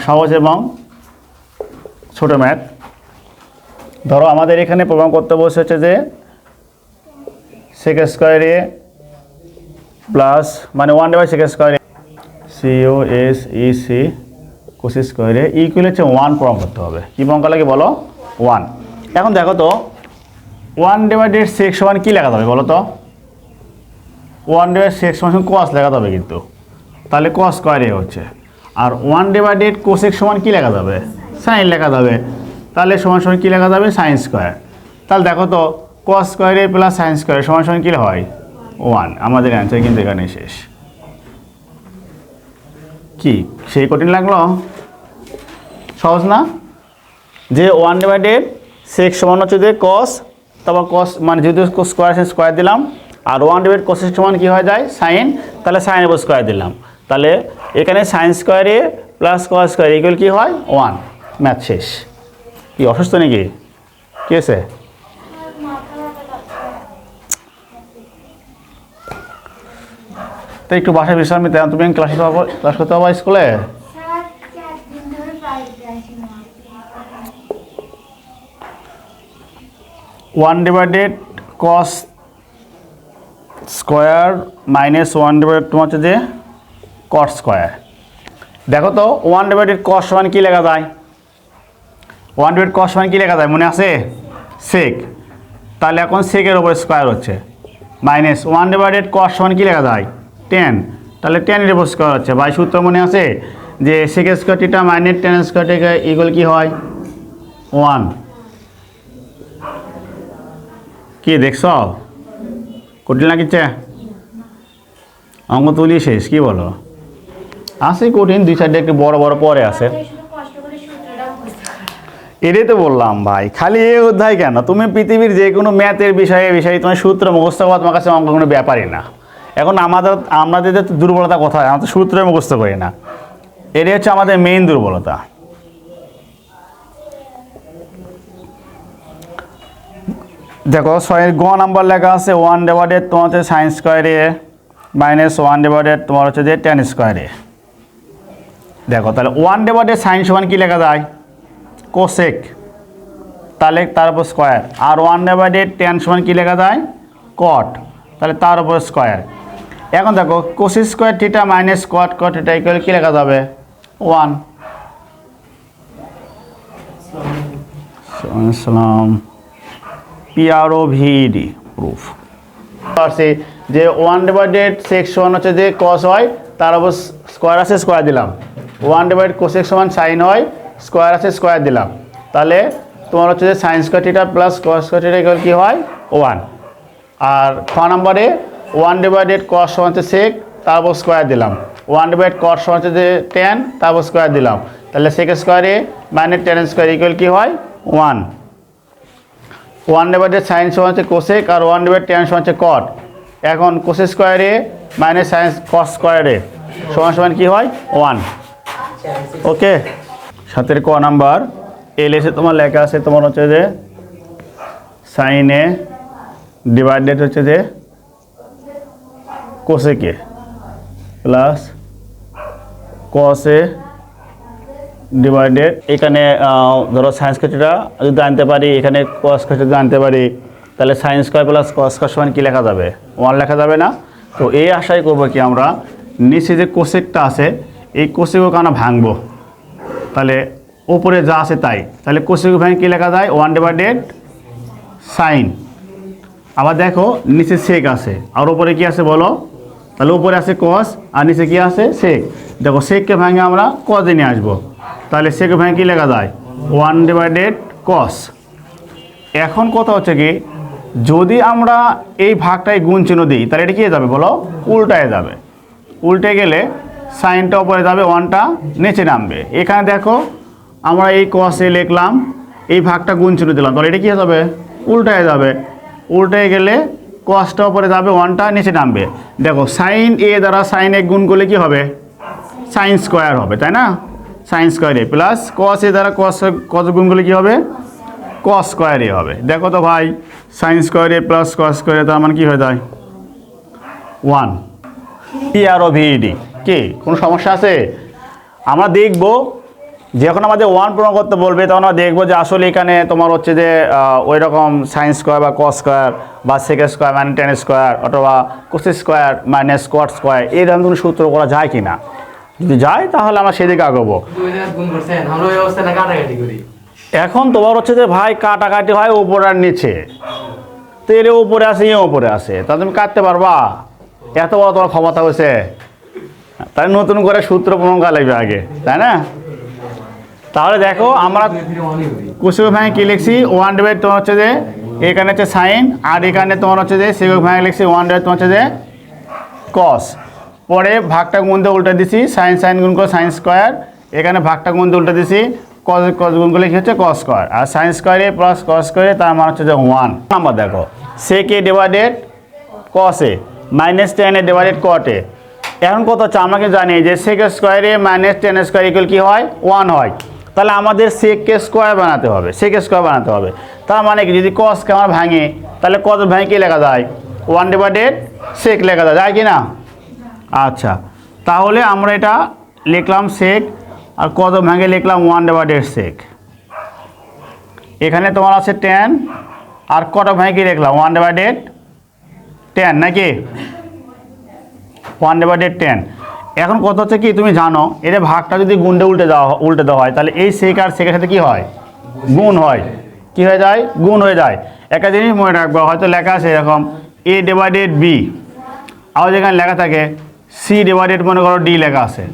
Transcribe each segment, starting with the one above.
সহজ এবং ছোট ম্যাথ। ধরো আমাদের এখানে প্রমাণ করতে বসে হচ্ছে যে সেক স্কোয়ারে প্লাস মানে 1/sec স্কোয়ারে COSEC কোস স্কোয়ারে ইকুয়াল হচ্ছে 1 প্রমাণ করতে হবে। কী প্রমাণ করা লাগে বলো? 1। এখন দেখো তো 1/sec সমান কী লেখা যাবে বলো তো? 1/sec সমান cos লেখা যাবে কিন্তু, তাহলে cos স্কোয়ারে হচ্ছে। আর 1/cosec সমান কী লেখা যাবে? সাইন লেখা যাবে। তাহলে সমান সমান কী লেখা যাবে? Sine square. তাহলে দেখো তো cos স্কোয়ারে প্লাস সাইন স্কোয়ারে সমান সমান কী হয়? 1। আমাদের অ্যান্সার কিন্তু এখানে শেষ। কি সেই কঠিন লাগলো? সহজ না? যে 1/sec সমান হচ্ছে যে cos, তারপর cos মানে যেহেতু স্কোয়ার আছে স্কোয়ার দিলাম, আর 1/cosec সমান কী হয়ে যায়? সাইন। তাহলে সাইনের উপর স্কোয়ার দিলাম। তাহলে এখানে সাইন স্কোয়ারে প্লাস cos স্কোয়ার ইকুয়াল কী হয়? 1। ম্যাথ শেষ। কি অসুস্থ নাকি? কি আছে? তো একটু বাসায় বিশ্রাম নিতে, তুমি ক্লাস করতে পারবো স্কুলে? 1/cos স্কোয়ার মাইনাস 1/ তোমার হচ্ছে যে cot স্কোয়ার। দেখো তো 1/cos সমান কী লেখা যায়? 1/cos সমান কী লেখা যায় মনে আছে? সেক। তাহলে এখন সেকের ওপর স্কোয়ার হচ্ছে মাইনাস 1/cos সমান কী লেখা যায়? 10। তাহলে 10-এর উপর স্কোয়ার হচ্ছে। ভাই সূত্র মনে আছে যে sec square theta minus 10 square theta equal কী হয়? 1। কি দেখছ? কঠিন লাগিচ্ছে? অঙ্ক তুলি শেষ। কি বলো? আছে কঠিন, 2-4টা একটু বড় বড় পরে আছে। এটাই তো বললাম ভাই, খালি এ অধ্যায় কেন? তুমি পৃথিবীর যে কোনো ম্যাথের বিষয়ে তোমার সূত্র মুখস্থ করা তোমার কাছে অঙ্ক কোনো ব্যাপারই না। এখন আমাদের দুর্বলতা কোথায়? আমরা তো সূত্র মুখস্থ করি না। এটাই হচ্ছে আমাদের মেইন দুর্বলতা। দেখো 6 গ নাম্বার লেখা আছে 1/ তোমার হচ্ছে সাইন স্কোয়ারে মাইনাস 1/ তোমার হচ্ছে যে tan স্কোয়ারে। দেখো তাহলে 1/ সাইন সমান কী লেখা যায়? কোসেক। তাহলে তার উপর স্কোয়ার। আর 1/ tan সমান কী লেখা যায়? কট। তাহলে তার উপর স্কোয়ার। এখন দেখো cos square theta minus cot theta equal কী লেখা যাবে? 1। আসসালাম PROVED প্রুফ আছে যে 1/sec সমান হচ্ছে যে cos হয়, তার উপর স্কোয়ার আছে স্কোয়ার দিলাম। 1/cosec সমান সাইন হয়, স্কোয়ার আছে স্কোয়ার দিলাম। তাহলে তোমার হচ্ছে যে sine square theta plus cos square theta equal কী হয়? 1। আর খ নম্বরে 1/cos সমান হচ্ছে sec, তার উপর স্কোয়ার দিলাম। 1/cos সমান হচ্ছে যে tan, তার উপর স্কোয়ার দিলাম। তাহলে sec স্কোয়ারে মাইনাস tan স্কোয়ার ইকুয়াল কী হয়? 1। 1/sin সমান হচ্ছে কোসেক আর 1/tan সমান হচ্ছে কট। এখন কোস স্কোয়ারে মাইনাস সাইন কস স্কোয়ারে সমান সমান কী হয়? 1। ওকে। 7 ক নাম্বার এলএসে তোমার লেখা আছে তোমার হচ্ছে যে সাইনে ডিভাইডেড হচ্ছে যে কোসেকে প্লাস কসে ডিভাইডেড। এখানে ধরো সাইন স্কোয়ারটা যদি জানতে পারি, এখানে কস স্কোয়ারটা জানতে পারি, তাহলে sine square plus cos square সমান কী লেখা যাবে? 1 লেখা যাবে না? তো এই আশাই করবো কি আমরা নিচে যে কোসেকটা আছে এই কোসেককে আমরা ভাঙবো। তাহলে উপরে যা আছে তাই, তাহলে কোসেক ভাঙে কী লেখা যায়? 1/sin। আবার দেখো নিচে সেক আছে আর উপরে কি আছে বলো? তাহলে উপরে আছে কস আর নিচে কি আছে? সেক। দেখো সেককে ভাঙে আমরা কসে নিয়ে আসবো। তাহলে সেকে ভাঙে কী লেখা যায়? 1/cos। এখন কথা হচ্ছে কি, যদি আমরা এই ভাগটায় গুণ চিহ্ন দিই তাহলে এটা কী যাবে বলো? উল্টায় যাবে। উল্টে গেলে সাইনটা উপরে যাবে, 1টা নিচে নামবে। এখানে দেখো আমরা এই কসে লিখলাম, এই ভাগটা গুণ চিহ্ন দিলাম, তাহলে এটা কী যাবে? উল্টায় যাবে। উল্টে গেলে কসটা উপরে যাবে, 1টা নিচে নামবে। দেখো সাইন এ দ্বারা সাইন এ গুণ করলে কী হবে? সাইন স্কোয়ার হবে, তাই না? সাইন স্কোয়ারে প্লাস কস এ দ্বারা কস গুণ করলে কী হবে? কস স্কোয়ারে হবে। দেখো তো ভাই সাইন স্কোয়ারে প্লাস কস স্কোয়ারে তার মানে কী হয়ে যায়? 1। PROVED। কি কোনো সমস্যা আছে? আমরা দেখব যখন আমাদের ওয়ান প্রমাণ করতে বলবে তখন আমরা দেখবো যে আসলে এখানে তোমার হচ্ছে যে ওই রকম সাইন স্কোয়ার বা কস স্কোয়ার বা সেক স্কোয়ার মানে টেন স্কোয়ার অথবা cos square minus squat square এই ধরনের কোনো সূত্র করা যায় কি না। যদি যায় তাহলে আমরা সেদিকে আগাবো। এখন তোমার হচ্ছে যে ভাই কাটাকাটি হয় উপর আর নিচে, তো এর উপরে আসে এ উপরে আসে, তা তুমি কাটতে পারবা? এত বড় তোমার ক্ষমতা হয়েছে, তাই নতুন করে সূত্র প্রমাণ করা লাগবে আগে, তাই না? তাহলে দেখো আমরা কোসেক ভাঙে কী লিখছি, 1/, তোমার হচ্ছে যে এখানে হচ্ছে সাইন, আর এখানে তোমার হচ্ছে যে সেক ভাঙে লিখছি 1/, তোমার হচ্ছে যে কস। পরে ভাগটা গুণ দিয়ে উল্টে দিছি, সাইন সাইন গুণ করে সাইন স্কোয়ার, এখানে ভাগটা গুণ দিয়ে উল্টে দিছি, কস কস গুণ করলে কী হচ্ছে কস স্কোয়ার, আর সাইন স্কোয়ারে প্লাস কস স্কোয়ারে তার মানে হচ্ছে যে 1 নাম্বার। দেখো সেক এ ডিভাইডেড কস এ মাইনাস টেন এ ডিভাইডেড কট এ। এখন কত হচ্ছে আমাকে জানি যে সেক স্কোয়ারে মাইনাস টেন স্কোয়ার ইকুয়াল কী হয় 1 হয়, তাহলে আমাদের সেককে স্কোয়ার বানাতে হবে, সেক স্কোয়ার বানাতে হবে। তার মানে কি যদি কসকে আমার ভাঙে তাহলে কত ভাঙে কী লেখা যায় 1/, সেক লেখা যায় কি না? আচ্ছা, তাহলে আমরা এটা লিখলাম সেক, আর কত ভাঙে লিখলাম 1/, সেক। এখানে তোমার আছে 10, আর কত ভাঙে কি লিখলাম 1/10 নাকি 1/10। এখন কত হচ্ছে কি তুমি জানো, এর ভাগটা যদি গুণটা উল্টে দেওয়া হয় তাহলে এই সেক আর সেকের সাথে কী হয় গুণ হয়, কী হয়ে যায় গুণ হয়ে যায়। একটা জিনিস মনে রাখবো, হয়তো লেখা আছে এরকম a/b, আবার যেখানে লেখা থাকে c/ মনে করো d লেখা আছে,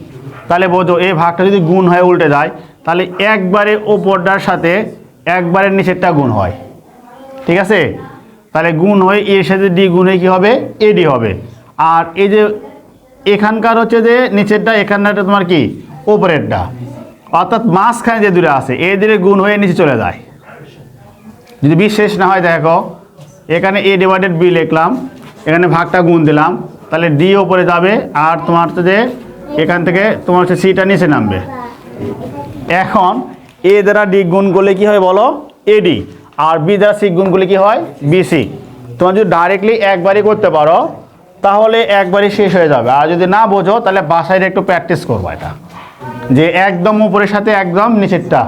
তাহলে বোঝো এই ভাগটা যদি গুণ হয়ে উল্টে যায় তাহলে একবারে ওপরটার সাথে একবারে নিচেরটা গুণ হয়, ঠিক আছে? তাহলে গুণ হয়ে এর সাথে ডি গুণ হয়ে কী হবে ad হবে। আর এই যে এখানকার হচ্ছে যে নিচেরটা, এখানটা তোমার কি ওপরেরটা, অর্থাৎ মাঝখানে যে দূরে আছে এই দূরে গুণ হয়ে নিচে চলে যায়। যদি বিশেষ না হয় দেখো এখানে a/b লিখলাম, এখানে ভাগটা গুণ দিলাম, তাহলে ডি ওপরে যাবে, আর তোমার হচ্ছে যে এখান থেকে তোমার হচ্ছে সিটা নিচে নামবে। এখন এ দ্বারা ডি গুণ করলে কী হয় বলো ad, আর বি দ্বারা সি গুণ করলে কী হয় bc। তোমার যদি ডাইরেক্টলি একবারই করতে পারো তাহলে একবারই শেষ হয়ে যাবে, আর যদি না বোঝো তাহলে বাসায় একটু প্র্যাকটিস করবো এটা, যে একদম উপরের সাথে একদম নিচেরটা,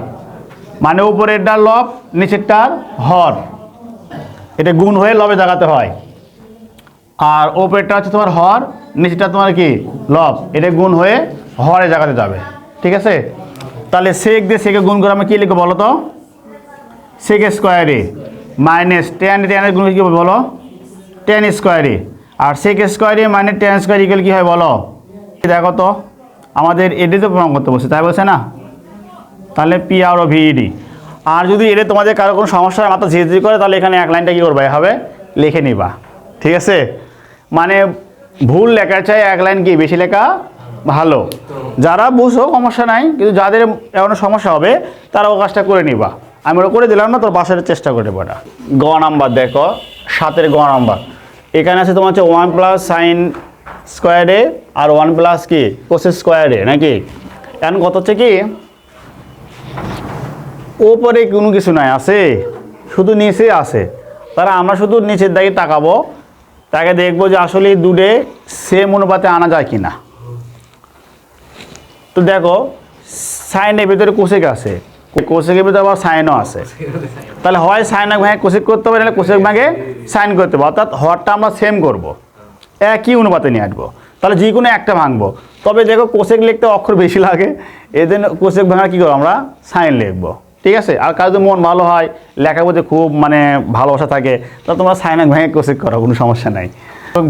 মানে উপরেরটার লব নিচেরটার হর, এটা গুণ হয়ে লবে জাগাতে হয়। আর ওপরেরটা হচ্ছে তোমার হর, নিচেরটা তোমার কি লব, এটা গুণ হয়ে হরে জাগাতে যাবে, ঠিক আছে? তাহলে সেক দিয়ে সেকে গুণ করে আমি কী লিখবো বলো তো, সেক স্কোয়ারে মাইনাস টেন গুণ কী বলো 10 স্কোয়ারে, আর সেক স্কোয়ারে মাইনাস 10 স্কোয়ার ইকুয়াল কী হয় বলো। দেখো তো আমাদের এডি তো প্রমাণ করতে বলছে, তাই বলছে না? তাহলে পি আর ও ভিইডি। আর যদি এটা তোমাদের কারো কোনো সমস্যার মাথা ঝিঝি করে তাহলে এখানে এক লাইনটা কী করবা এভাবে লিখে নিবা, ঠিক আছে? মানে ভুল লেখার চাই এক লাইন কি বেশি লেখা ভালো। যারা বুঝো সমস্যা নাই, কিন্তু যাদের এমন সমস্যা হবে তারা ও কাজটা করে নিবা। আমি ওটা করে দিলাম না, তোর বাসার চেষ্টা করে নেবো। এটা গ নাম্বার দেখো, 7 গ নাম্বার। এখানে আছে তোমার হচ্ছে 1 + সাইন স্কোয়ারে আর 1 + কি কোস স্কোয়ারে নাকি। এখন কত হচ্ছে কি ওপরে কোনো কিছু নাই, আছে শুধু নিচে আছে, তারা আমরা শুধু নিচের দিকে তাকাবো, তাকে দেখবো যে আসলে এই দুটো সেম অনুপাতে আনা যায় কি না। তো দেখো সাইনের ভিতরে কোসেক আছে, কোসেকের ভিতরে আবার সাইনও আছে, তাহলে হয় সাইন ভাঙে কোসেক করতে হবে, নাহলে কোসেক ভাঙে সাইন করতে হবে, অর্থাৎ হরটা আমরা সেম করব, একই অনুপাতে নিয়ে আসবো, তাহলে যে কোনো একটা ভাঙবো। তবে দেখো কোসেক লিখতে অক্ষর বেশি লাগে, এই জন্য কোসেক ভাঙা কী করবো আমরা সাইন লিখবো, ঠিক আছে? আর কার যদি মন ভালো হয় লেখার প্রতি খুব মানে ভালোবাসা থাকে তাহলে তোমরা সাইন ভেঙে কোসেক করো, কোনো সমস্যা নাই,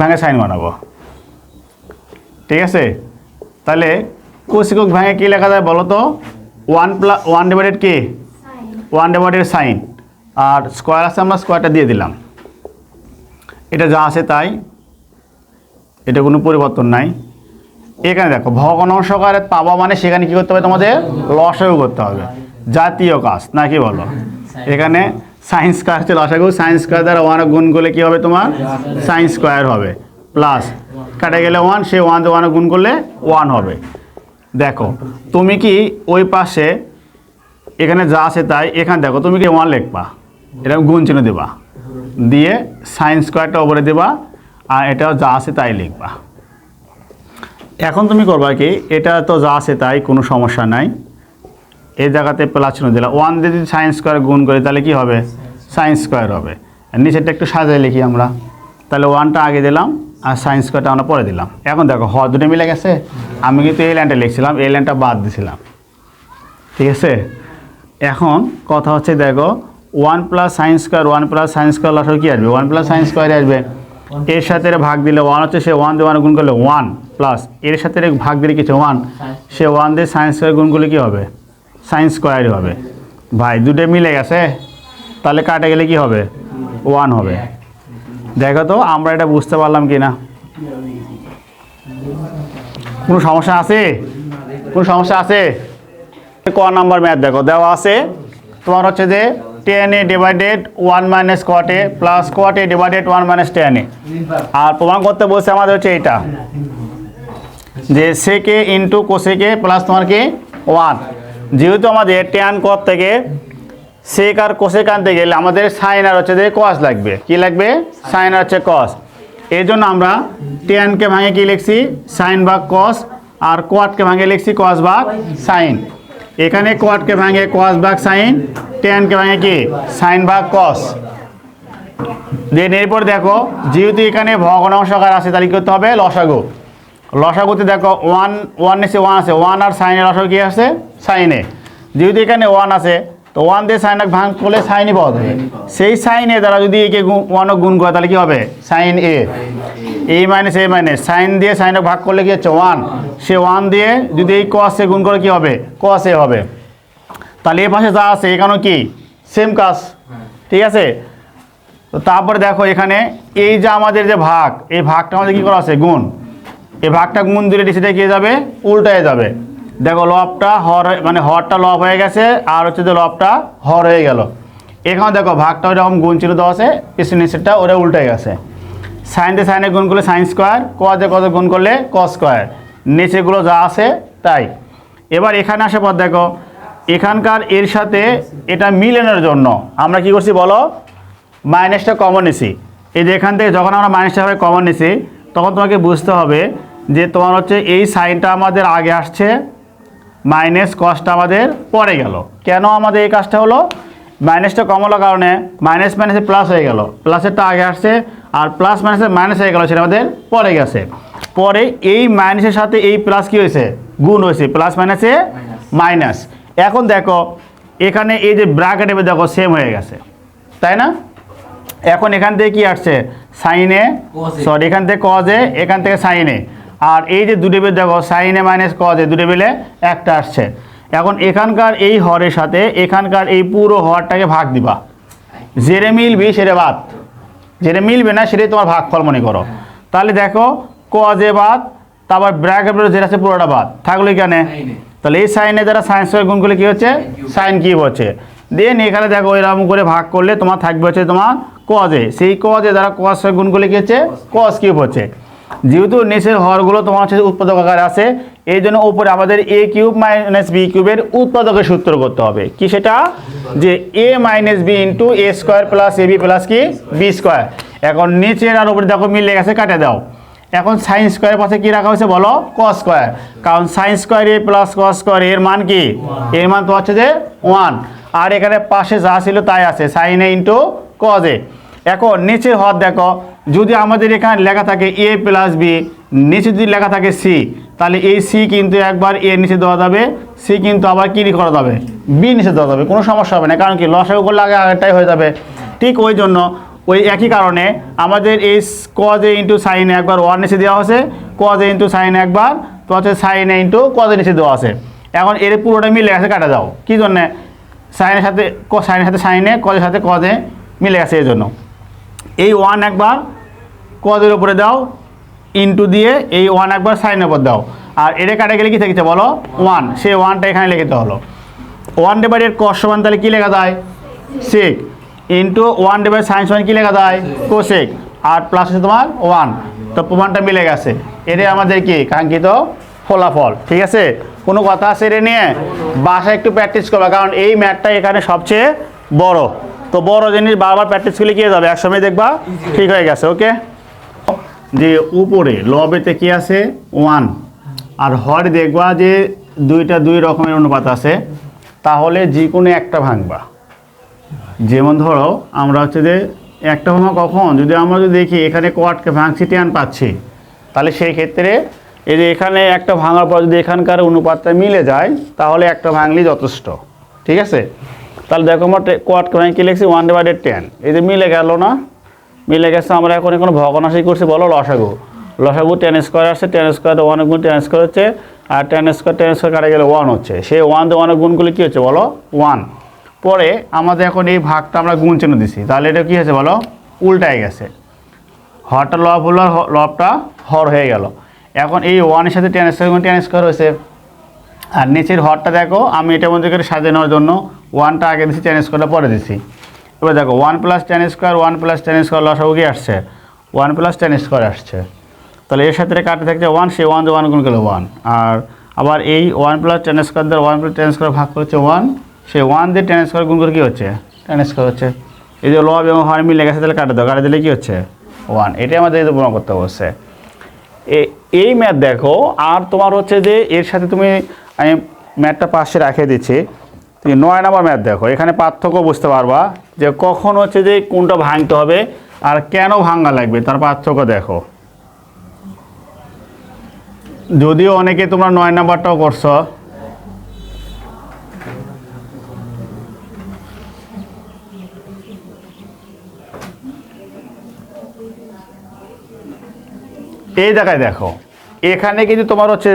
ভেঙে সাইন বানাবো, ঠিক আছে? তাহলে কোসেক ভেঙে কী লেখা যায় বলো তো 1/, কি 1/, সাইন, আর স্কোয়ার আছে আমরা স্কোয়ারটা দিয়ে দিলাম, এটা যা আছে তাই, এটা কোনো পরিবর্তন নাই। এখানে দেখো ভগ্নাংশকারে পাবা মানে সেখানে কী করতে হবে তোমাদের লসাগু করতে হবে, জাতীয় কাজ নাকি বলো। এখানে সাইন স্কোয়ার হচ্ছে লসাগু, সাইন স্কোয়ার দ্বারা 1 গুণ করলে কী হবে তোমার সাইন স্কোয়ার হবে, প্লাস কাটে গেলে 1, সে 1 দিয়ে 1 গুণ করলে 1 হবে। দেখো তুমি কি ওই পাশে এখানে যা আছে তাই, এখানে দেখো তুমি কি 1 লিখবা, এরকম গুণ চিহ্ন দেবা, দিয়ে সাইন স্কোয়ারটা ওপরে দেবা, আর এটাও যা আছে তাই লিখবা। এখন তুমি করবা কি, এটা তো যা আছে তাই, কোনো সমস্যা নাই। এই জায়গাতে প্লাস চিহ্ন দিলাম, 1 দিয়ে যদি সাইন স্কোয়ার গুণ করি তাহলে কি হবে, সাইন স্কোয়ার হবে। নিচেরটা একটু সাজায় লিখি আমরা, তাহলে 1টা আগে দিলাম আর সাইন স্কোয়ারটা আমরা পরে দিলাম। এখন দেখো হর দুটো মিলে গেছে। আমি কিন্তু এই লাইনটা লিখছিলাম, এই লাইনটা বাদ দিছিলাম, ঠিক আছে। এখন কথা হচ্ছে দেখো 1 plus sine square, 1 plus sine square আসলে কী আসবে, 1 প্লাস সাইন স্কোয়ারে আসবে। এর সাথে ভাগ দিলে 1 হচ্ছে, সে 1 দিয়ে 1 গুণ করলে 1 প্লাস এর সাথে ভাগ দিলে কিছু 1, সে 1 দিয়ে সাইন স্কোয়ার গুণ করলে কী হবে, সাইন স্কোয়ারই হবে। ভাই দুটো মিলে গেছে, তাহলে কাটে গেলে কি হবে, 1 হবে। দেখো তো আমরা এটা বুঝতে পারলাম কি না, কোনো সমস্যা আছে, কোনো সমস্যা আছে? ক নাম্বার ম্যাথ দেখো দেওয়া আছে তোমার হচ্ছে যে tan a divided 1 minus cot a plus cot a divided 1 minus tan a। আর প্রমাণ করতে বলছে আমাদের হচ্ছে এইটা, যে sec a into cosec a plus তোমার কি 1। যেহেতু আমাদের tan cot থেকে sec আর cosec আনতে গেলে আমাদের sin আর হচ্ছে যে cos লাগবে, কি লাগবে, sin আর হচ্ছে cos। এই জন্য আমরা tan কে ভাঙে কি লিখছি, sin ভাগ cos, আর cot কে ভাঙে লিখছি cos ভাগ sin। এখানে cot কে ভাঙে cos ভাগ sin, tan কে ভাঙে কি sin ভাগ cos। দেন এরপর দেখো যেহেতু এখানে ভগ্নাংশ আকার আছে তাহলে কি করতে হবে, লসাগু। লসাগুতে দেখো 1 নিচে 1 আছে, 1 আর sin এর লসাগু কি আছে, sin a। যেহেতু এখানে 1 আছে তো 1 দিয়ে sin ভাগ করলে sin ই পাওয়া যাবে। সেই sin a দ্বারা যদি একে 1 গুণ করে তাহলে কি হবে, sin a। a minus a minus sin দিয়ে sin ভাগ করলে কি হচ্ছে 1, সে 1 দিয়ে যদি এই cos a গুণ করে কি হবে, cos a হবে। তাহলে এই পাশে যা আছে এখানেও কি সেম কাজ, ঠিক আছে। তো তারপরে দেখো এখানে এই যে আমাদের যে ভাগ, এই ভাগটা আমাদের কি করা আছে, গুণ। এই ভাগটা গুণ দিলে সেটা কি যাবে, উল্টায় যাবে। দেখো লবটা হর, মানে হরটা লব হয়ে গেছে, আর হচ্ছে যে লবটা হর হয়ে গেল। এখানে দেখো ভাগটা ওইরকম গুণ ছিল দেওয়া আছে, পিছনে নিচেরটা ওরা উল্টে গেছে। সাইন দিয়ে সাইনে গুণ করলে সাইন স্কোয়ার, কস দিয়ে কস গুণ করলে কস স্কোয়ার, নিচেগুলো যা আছে তাই। এবার এখানে আসার পর দেখো এখানকার এর সাথে এটা মিলানোর জন্য আমরা কি করছি বলো, মাইনাসটা কমন নিছি। এই যে এখান থেকে যখন আমরা মাইনাসটা কমন নিছি তখন তোমাকে বুঝতে হবে যে তোমার হচ্ছে এই সাইনটা আমাদের আগে আসছে, মাইনাস কসটা আমাদের পরে গেল। কেন আমাদের এই কাজটা হলো, মাইনাসটা কম হওয়ার কারণে মাইনাস মাইনাসে প্লাস হয়ে গেল, প্লাসেরটা আগে আসছে, আর প্লাস মাইনাসে মাইনাস হয়ে গেল, সেটা আমাদের পরে গেছে। পরে এই মাইনাসের সাথে এই প্লাস কি হয়েছে, গুণ হয়েছে, প্লাস মাইনাসে মাইনাস। এখন দেখো এখানে এই যে ব্র্যাকেটে দেখো সেম হয়ে গেছে, তাই না। এখন এখান থেকে কি আসছে, সাইনে, সরি এখান থেকে কজে, এখান থেকে সাইনে। আর এই যে দুটো বেল দেখো সাইনে মাইনাস কজে, দুটো বেলে একটা আসছে। এখন এখানকার এই হরের সাথে এখানকার এই পুরো হরটাকে ভাগ দিবা, যেটা মিলবি সেটা বাদ, যেটা মিলবে না সেটাই তোমার ভাগফল মনে করো। তাহলে দেখো কজে বাদ, তারপর ব্র্যাকেট যেটা আছে পুরোটা বাদ থাকলো এখানে। তাহলে এই সাইনে দ্বারা সাইন স্কয়ার গুণ করলে কী হচ্ছে, সাইন কিউব হচ্ছে। দেন এখানে দেখো এরকম করে ভাগ করলে তোমার থাকবে হচ্ছে তোমার কজে, সেই কজে দ্বারা কস গুণ করলে কী হচ্ছে, কস কিউব হচ্ছে। যেহেতু নিচের হরগুলো তোমার হচ্ছে উৎপাদক আকারে আছে, এই জন্য উপরে আমাদের এ কিউব মাইনাস বি কিউবের উৎপাদকের সূত্র করতে হবে। কি সেটা, যে এ minus B into A square plus A B plus কি বি স্কোয়ার। এখন নিচের আর উপরে দেখো মিলে গেছে, কাটে দাও। এখন সাইন স্কোয়ারের পাশে কি রাখা হয়েছে বলো, কস স্কোয়ার। কারণ সাইন স্কোয়ার এ প্লাস কস স্কোয়ার এর মান কি, এর মান তো হচ্ছে যে 1। আর এখানে পাশে যা ছিল তাই আছে, sine A into cos A. এখন নিচের হর দেখো, যদি আমাদের এখানে লেখা থাকে এ প্লাস বি, নিচে যদি লেখা থাকে সি, তাহলে এই সি কিন্তু একবার এ নিচে দেওয়া যাবে, সি কিন্তু আবার কি করা যাবে, বি নিচে দেওয়া যাবে, কোনো সমস্যা হবে না। কারণ কি লসাগু করলে আগে আগেরটাই হয়ে যাবে। ঠিক ওই জন্য ওই একই কারণে আমাদের এই কজ এ ইন্টু সাইন এ একবার 1 নিচে দেওয়া আছে, কজ এ ইন্টু সাইন একবার তো হচ্ছে sine A into cos A নিচে দেওয়া আছে। এখন এর পুরোটা মিলে গেছে, কাটা দাও। কী জন্যে, সাইনের সাথে সাইনে, কজের সাথে কজে মিলে গেছে, এই জন্য এই 1 একবার কজের উপরে দাও ইন্টু দিয়ে এই 1 একবার সাইনের উপর দাও। আর এটা কাটা গেলে কি থেকেছে বলো, 1, সেই 1টা এখানে লিখতে হলো। 1 ডিভাইডেড কস সমান তাহলে কী লেখা যায়, সেক, ইন্টু 1 ডিভাইড সাইন সমান কী লেখা যায়, কোসেক, আর প্লাস হচ্ছে তোমার 1। তো প্রমাণটা মিলে গেছে, এটাই আমাদের কি কাঙ্ক্ষিত ফলাফল। ঠিক আছে, কোনো কথা আছে এটা নিয়ে, বাসায় একটু প্র্যাকটিস করবা, কারণ এই ম্যাথটা এখানে সবচেয়ে বড়। তো বড় জিনিস বারবার প্র্যাকটিস করলে কি যাবে, একসময় দেখবা ঠিক হয়ে গেছে। ওকে, যে উপরে লবেতে কি আছে 1, আর হরে দেখবা যে দুইটা দুই রকমের অনুপাত আছে, তাহলে যে কোনো একটা ভাঙবা। যেমন ধরো আমরা হচ্ছে যে একটা ভাঙা কখন, যদি আমরা যদি দেখি এখানে কোয়াটকে ভাঙছি ট্যান পাচ্ছি, তাহলে সেই ক্ষেত্রে এই যে এখানে একটা ভাঙার পর যদি এখানকার অনুপাতটা মিলে যায় তাহলে একটা ভাঙলেই যথেষ্ট। ঠিক আছে, তাহলে দেখো আমরা কোয়াটকে ভাঙে কী লিখছি 1/10, এই যে মিলে গেল না, মিলে গেছে। আমরা এখন এখানে ভগ্নাংশ করছি বলো লসাগু। লসাগু 10 স্কোয়ার আসছে, 10 স্কোয়ার 1 গুণ 10 স্কোয়ার হচ্ছে, আর 10 স্কোয়ার কাটা গেলে 1 হচ্ছে। সেই 1 দিয়ে 1 গুণ করলে কী হচ্ছে বলো 1। পরে আমাদের এখন এই ভাগটা আমরা গুণ চিহ্ন দিছি, তাহলে এটা কী হয়েছে বলো উল্টায় গেছে। হরটা লব হলো, লবটা হর হয়ে গেল। এখন এই 1 এর সাথে 10 স্কোয়ার গুণ 10 স্কোয়ার হয়েছে। আর নিচের হরটা দেখো আমি এটার মধ্যে করে সাজিয়ে নেওয়ার জন্য 1টা আগে দিচ্ছি, 10 স্কোয়ারটা পরে দিচ্ছি। এবার দেখো 1 + 10 স্কোয়ার, 1 + 10 স্কোয়ার লসাগু কি আসছে 1 + 10 স্কোয়ার আসছে। তাহলে এর সাথে কাটতে থাকছে 1, সেই 1 দিয়ে 1 গুণ করলে 1। আর আবার এই 1 + 10 স্কোয়ার দ্বারা 1 + 10 স্কোয়ার ভাগ করছে 1, সেই 1 দিয়ে 10 স্কোয়ার গুণ করে কী হচ্ছে 10 স্কোয়ার হচ্ছে। এই যে লব এবং হর মিলে গেছে, তাহলে কাটে দাও, কাটে দিলে কী হচ্ছে 1। এটাই আমাদের এই প্রমাণ করতে বলছে। এই ম্যাথ দেখো। আর তোমার হচ্ছে যে এর সাথে তুমি, আমি ম্যাথটা পাশে রেখে দিচ্ছি, তুমি 9 নম্বর ম্যাথ দেখো। এখানে পার্থক্য বুঝতে পারবা যে কখন হচ্ছে যে কোনটা ভাঙতে হবে আর কেন ভাঙা লাগবে, তার পার্থক্য দেখো। যদিও অনেকে তোমরা 9 নাম্বারটাও করছো, এই জায়গায় দেখো এখানে কিন্তু তোমার হচ্ছে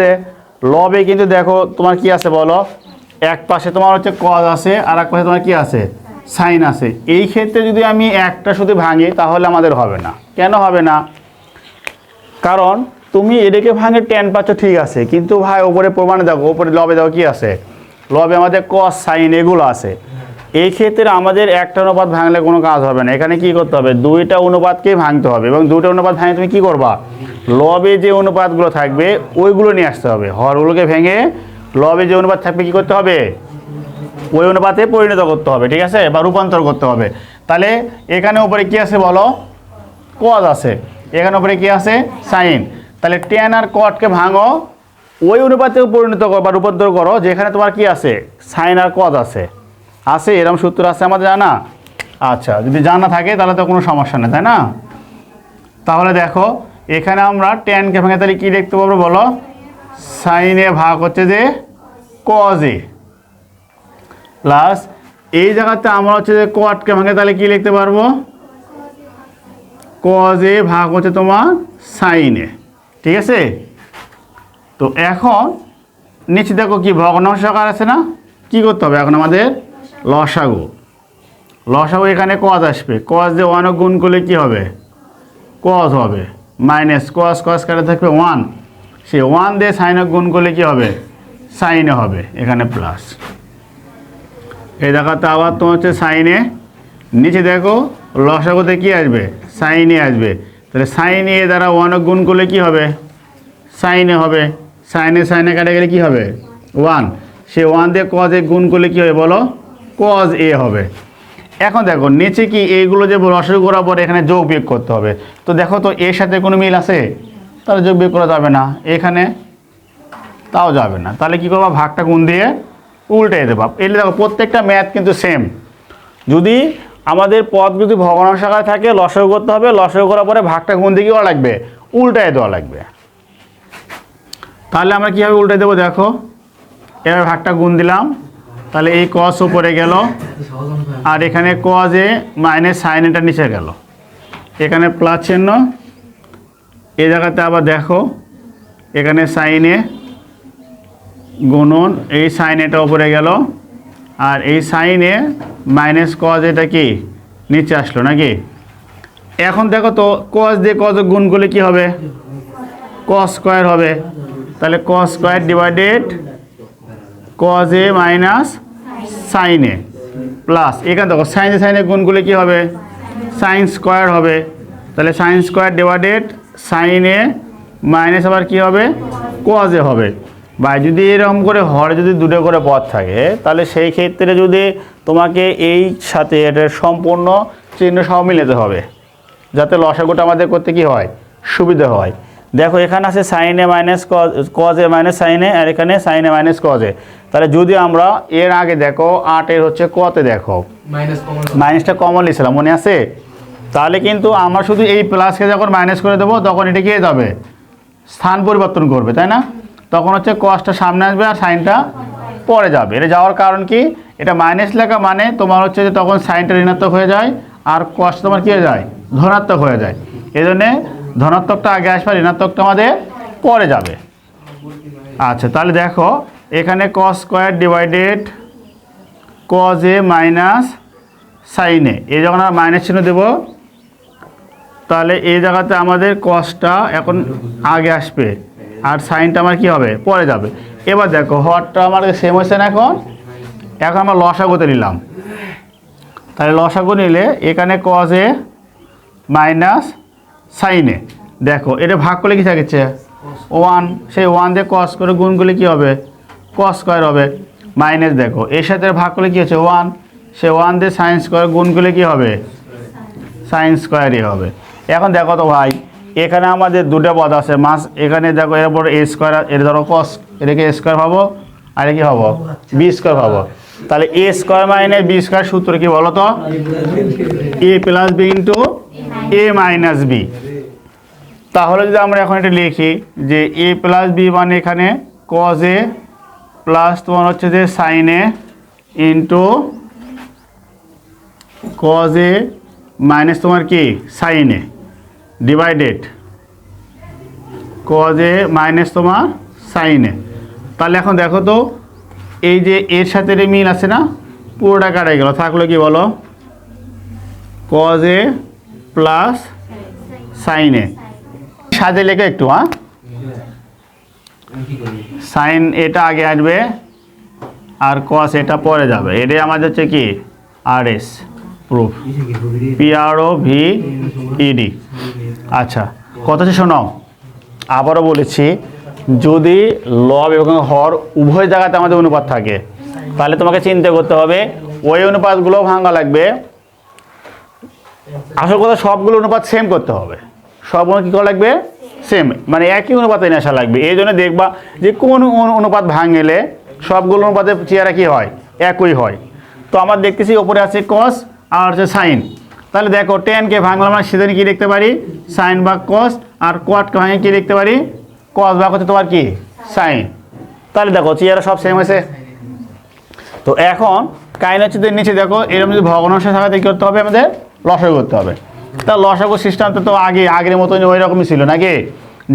লবে কিন্তু দেখো তোমার কি আছে বলো, এক পাশে তোমার হচ্ছে কজ আছে আর এক পাশে তোমার কি আছে সাইন আছে। এই ক্ষেত্রে যদি আমি একটা শুধু ভাঙি তাহলে আমাদের হবে না। কেন হবে না? কারণ তুমি এটাকে ভাঙে 10 পাচ্ছ ঠিক আছে, কিন্তু ভাই ওপরে প্রমাণে দেখো, ওপরে লবে দেখো কি আছে, লবে আমাদের কজ সাইন এগুলো আছে। এই ক্ষেত্রে আমাদের একটা অনুপাত ভাঙলে কোনো কাজ হবে না। এখানে কি করতে হবে, দুইটা অনুপাতকেই ভাঙতে হবে, এবং দুইটা অনুপাত ভাঙে তুমি কি করবা, লবে যে অনুপাতগুলো থাকবে ওইগুলো নিয়ে আসতে হবে। হরগুলোকে ভেঙে লবে যে অনুপাত থাকবে কি করতে হবে, ওই অনুপাতে পরিণত করতে হবে। ঠিক আছে, বা রূপান্তর করতে হবে। তাহলে এখানে উপরে কি আছে বলো, কজ আছে, এখানে উপরে কি আছে সাইন। তাহলে টেন আর কটকে ভাঙো, ওই অনুপাতে পরিণত করো বা রূপান্তর করো যেখানে তোমার কি আছে সাইন আর কজ আছে। আছে এরকম সূত্র আছে আমাদের জানা। আচ্ছা, যদি জানা থাকে তাহলে তো কোনো সমস্যা নেই, তাই না? তাহলে দেখো এখানে আমরা টেনকে ভাঙে তাহলে কী লিখতে পারবো বলো, সাইনে ভাগ হচ্ছে যে কজে, প্লাস এই জায়গাতে আমরা হচ্ছে যে কটকে ভাঙে তাহলে কী লিখতে পারবো, কজে ভাগ হচ্ছে তোমার সাইনে। ঠিক আছে, তো এখন নিচে দেখো কি ভগ্নাংশ আকার আছে না, কি করতে হবে এখন আমাদের লসাগু। লসাগু এখানে কজ আসবে, কজ দিয়ে 1 গুণ করলে কি হবে কজ হবে, মাইনাস কজ কজ কাটে থাকবে 1, সেই 1 দিয়ে সাইনে গুণ করলে কি হবে সাইনে হবে, এখানে প্লাস। এই দেখাতে আবার তোমার হচ্ছে সাইনে, নিচে দেখো লসাগুতে কি আসবে সাইনে আসবে, তাহলে সাইনে এ দ্বারা 1 গুণ করলে কি হবে সাইনে হবে, সাইনে সাইনে কাটে গেলে কি হবে 1, সে 1 দিয়ে কজ এ গুণ করলে কি হবে বলো কজ এ হবে। এখন দেখো নিচে কি এইগুলো যে লসাগু করার পরে এখানে যোগ বিয়োগ করতে হবে, তো দেখো তো এর সাথে কোনো মিল আছে, তাহলে যোগ বিয়োগ করা যাবে না, এখানে তাও যাবে না। তাহলে কি করবা, ভাগটা গুণ দিয়ে উল্টে দেবা। এলে দেখো প্রত্যেকটা ম্যাথ কিন্তু সেম। যদি আমাদের পদ যদি ভগ্নাংশ আকারে থাকে লসাগু করতে হবে, লসাগু করার পরে ভাগটা গুণ দিয়ে কি করা লাগবে উল্টায় দেওয়া লাগবে। তাহলে আমরা কীভাবে উল্টে দেবো দেখো, এবার ভাগটা গুণ দিলাম, তাহলে এই কস উপরে গেল আর এখানে কজ এ মাইনাস সাইন এটা নিচে গেল, এখানে প্লাস চিহ্ন, এই জায়গাতে আবার দেখো এখানে সাইনে গুণন, এই সাইন এটা উপরে গেল আর এই সাইনে মাইনাস কজ এটা কি নিচে আসলো নাকি। এখন দেখো তো কজ দিয়ে কজ গুণ করলে কি হবে কস স্কোয়ার হবে, তাহলে cos square divided cos A minus sine A plus, এখানে দেখো সাইনে সাইনে গুণ করলে কী হবে সাইন স্কোয়ার হবে, তাহলে সাইন স্কোয়ার ডিভাইডেড সাইনে মাইনাস আবার কী হবে কজ এ হবে। বা যদি এরকম করে হরে যদি দুটো করে পদ থাকে তাহলে সেই ক্ষেত্রে যদি তোমাকে এই সাথে এটার সম্পূর্ণ চিহ্ন সহ মিলাতে হবে যাতে লসাগুটা আমাদের করতে কি হয় সুবিধা হয়। দেখো এখানে আছে sine A minus cos A minus sine A, আর এখানে sine A minus cos A. তাহলে যদি আমরা এর আগে দেখো 8 এর হচ্ছে কতে দেখো মাইনাসটা কমন নিয়েছিলাম, মনে আছে? তাহলে কিন্তু আমরা শুধু এই প্লাসকে যখন মাইনাস করে দেবো তখন এটা কি যাবে, স্থান পরিবর্তন করবে, তাই না? তখন হচ্ছে কসটা সামনে আসবে আর সাইনটা পরে যাবে। এটা যাওয়ার কারণ কি, এটা মাইনাস লেখা মানে তোমার হচ্ছে যে তখন সাইনটা ঋণাত্মক হয়ে যায় আর কস তোমার কী হয়ে যায়, ধনাত্মক হয়ে যায়। এই জন্যে ধনাত্মকটা আগে আসবে, ঋণাত্মকটা আমাদের পরে যাবে। আচ্ছা, তাহলে দেখো এখানে cos square divided cos A minus sine A, এই যখন আমরা মাইনাস চিহ্ন দেবো তাহলে এই জায়গাতে আমাদের কসটা এখন আগে আসবে আর সাইনটা আমার কী হবে, পরে যাবে। এবার দেখো হরটা আমার সেম হয়েছে না, এখন আমরা লসাগুতে নিলাম। তাহলে লসাগু নিলে এখানে কজ এ মাইনাস সাইন এ, দেখো এটা ভাগ করলে কী থাকছে 1, সেই 1 দিয়ে কস করে গুণ করলে কী হবে, কস স্কোয়ার হবে। মাইনাস দেখো এর সাথে ভাগ করলে কী হচ্ছে 1, সে 1 দিয়ে সাইন স্কোয়ার গুণ করলে কী হবে, সাইন স্কোয়ারই হবে। এখন দেখো তো ভাই এখানে আমাদের দুটো পদ আছে মাস, এখানে দেখো এর উপর এ স্কোয়ার, এর ধরো কস, এটাকে এ স্কোয়ার পাবো আর কি হবো বি স্কোয়ার পাবো। তাহলে এ স্কোয়ার মাইনাস বি স্কোয়ার সূত্র কি বলো তো, এ প্লাস বি ইন্টু এ মাইনাস বি। তাহলে যদি আমরা এখন এটা লিখি যে এ প্লাস বি মানে এখানে কজ এ প্লাস তোমার হচ্ছে যে sine A into cos A minus তোমার কি sine A divided cos A minus তোমার সাইন এ। তাহলে এখন দেখো তো এই যে এর সাথে মিল আছে না, পুরোটা কাটাই গেল, থাকলো কি বলো কজ এ প্লাস সাইন এ। সাজে লেখে একটু, হ্যাঁ সাইন এটা আগে আসবে আর কস এটা পরে যাবে, এটাই আমাদের হচ্ছে কি R S proof, P R O V E D. আচ্ছা কথা হচ্ছে শোনো, আবারও বলেছি যদি লব এবং হর উভয় জায়গাতে আমাদের অনুপাত থাকে তাহলে তোমাকে চিন্তা করতে হবে ওই অনুপাতগুলো ভাঙা লাগবে। আসল কথা সবগুলো অনুপাত সেম করতে হবে, সবগুলো কী করা লাগবে সেম, মানে একই অনুপাতে নিয়ে আসা লাগবে। এই জন্য দেখবা যে কোন অনুপাত ভাঙলে সবগুলো অনুপাতের চেহারা কী হয়, একই হয়। তো আমরা দেখতেছি ওপরে আছে কস আর হচ্ছে সাইন, তাহলে দেখো টেনকে ভাঙলাম আমরা সেদিন কী লিখতে পারি সাইন বা কস, আর কোয়াটকে ভাঙে কী লিখতে পারি কস বা হচ্ছে তোমার কি সাইন। তাহলে দেখো চেহারা সব সেম হয়েছে। তো এখন কাহিনী হচ্ছে নিচে দেখো এরকম যদি ভগ্নাংশের সাথে কী করতে হবে, আমাদের লসাগু করতে হবে। তা লসাগু সিস্টেমটা তো আগের মতো ওই রকমই ছিল নাকি,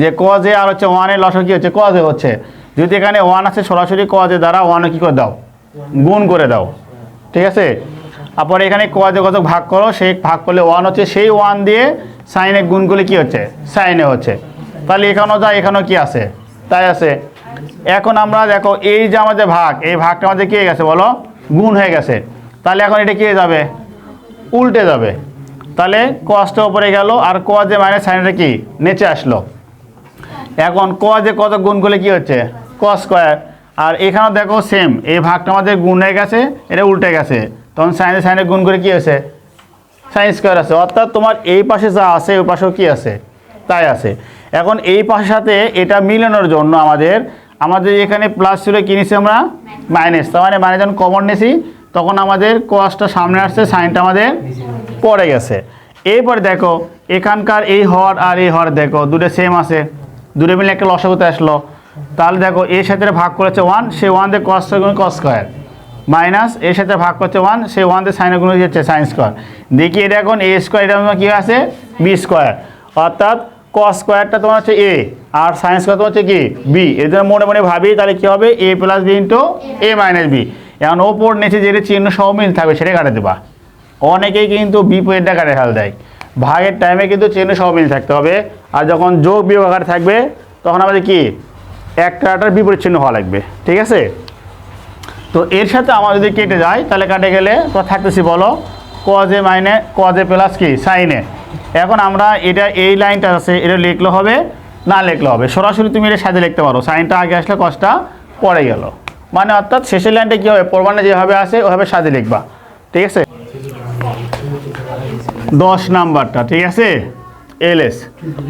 যে কজে আর হচ্ছে 1-এর লসাগু কী হচ্ছে কজে হচ্ছে। যদি এখানে 1 আছে সরাসরি কজে দ্বারা 1 কী করে দাও, গুণ করে দাও, ঠিক আছে। তারপরে এখানে কজে কত ভাগ করো, সেই ভাগ করলে 1 হচ্ছে, সেই 1 দিয়ে সাইনে গুণ করলে কী হচ্ছে সাইনে হচ্ছে। তাহলে এখানেও যা এখানেও কি আছে তাই আছে। এখন আমরা দেখো এই যে আমাদের ভাগ, এই ভাগটা আমাদের কী হয়ে গেছে বলো, গুণ হয়ে গেছে। তাহলে এখন এটা কী যাবে, উল্টে যাবে। তাহলে কসটা উপরে গেল আর কজে মাইনাস সাইনটা কি নিচে আসলো। এখন কজে কত গুণ করলে কি হচ্ছে কস স্কোয়ার, আর এখানেও দেখো সেম, এই ভাগটা আমাদের গুণ হয়ে গেছে, এটা উল্টে গেছে, তখন সাইনে সাইনে গুণ করে কি হয়েছে সাইন স্কোয়ার আছে। অর্থাৎ তোমার এই পাশে যা আছে ওই পাশেও কি আছে তাই আছে। এখন এই পাশের সাথে এটা মিলানোর জন্য আমাদের এখানে প্লাস ছিল কি নিছি আমরা মাইনাস, তার মানে মানে যখন কমন নিয়েছি তখন আমাদের কসটা সামনে আসছে, সাইনটা আমাদের পড়ে গেছে। এরপরে দেখো এখানকার এই হর আর এই হর দেখো দুটো সেম আছে, দুটো মিলে একটা লসাগুতে আসলো। তাহলে দেখো এর সাথে ভাগ করেছে 1, সে 1 দিয়ে কস স্কোয়ার মাইনাস এর সাথে ভাগ করছে 1, সে 1 দিয়ে সাইনের গুণ হচ্ছে সাইন স্কোয়ার। দেখি এটা এখন এ স্কোয়ার, এটা কী আছে বি স্কোয়ার, অর্থাৎ কস স্কোয়ারটা তোমার হচ্ছে এ আর সাইন স্কোয়ার তোমার হচ্ছে কি বি। এর জন্য মনে মনে ভাবি তাহলে কী হবে এ প্লাস বি ইন্টু এ মাইনাস বি। এখন ওপর নিচে যেটা চিহ্ন সহ মিল থাকবে সেটা কাটে দেবা। অনেকেই কিন্তু বিপরীতটা কাটে ফেল দেয়, ভাগের টাইমে কিন্তু চিহ্ন সহ মিল থাকতে হবে, আর যখন যোগ বিয়োগ আকারে থাকবে তখন আমাদের কি একটার বিপরীত চিহ্ন হওয়া লাগবে, ঠিক আছে। তো এর সাথে আমার যদি কেটে যায় তাহলে কাটে গেলে তো থাকতেছি বলো কজে মাইনে কজে প্লাস কি সাইনে। এখন আমরা এটা এই লাইনটা আছে এটা লিখলে হবে না লিখলে হবে, সরাসরি তুমি এটা সাথে লিখতে পারো, সাইনটা আগে আসলে কসটা পরে গেল, মানে অর্থাৎ শেষের লাইনটা কী হবে প্রমাণে যেভাবে আসে ওইভাবে সাথে লিখবা, ঠিক আছে। 10 নাম্বারটা ঠিক আছে এলএস,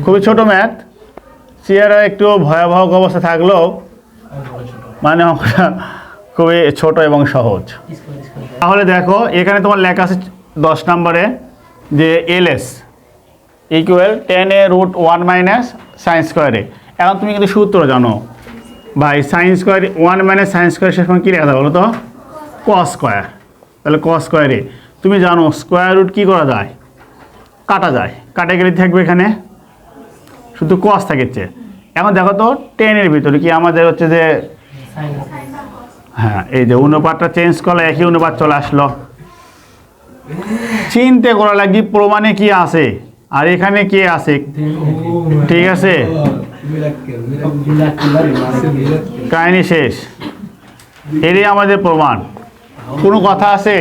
খুবই ছোট ম্যাথ, চেয়ারে একটু ভয়াবহ অবস্থা থাকলেও মানে অঙ্কটা খুবই ছোট এবং সহজ। তাহলে দেখো এখানে তোমার লেখা আছে 10 নম্বরে যে LS equal 10a√1 minus sine স্কোয়ারে। এখন তুমি কিন্তু সূত্র জানো ভাই, sine square 1 minus sine square সেখানে কী লেখা যায় বলো তো? Cos square. তাহলে কস স্কোয়ারে তুমি জানো স্কোয়ার রুট কী করা যায়? কাটা যায়। কাটা গেলে থাকবে এখানে শুধু কস থাকছে। এখন দেখো তো 10-এর ভিতরে কি আমাদের হচ্ছে যে হ্যাঁ এই যে অনুপাতটা চেঞ্জ করলে একই অনুপাত চলে আসলো। চিন্তা করা লাগি প্রমাণে কি আছে আর এখানে কি আছে, ঠিক আছে, কাহিনী শেষ। এরই আমাদের প্রমাণ। কোনো কথা আছে?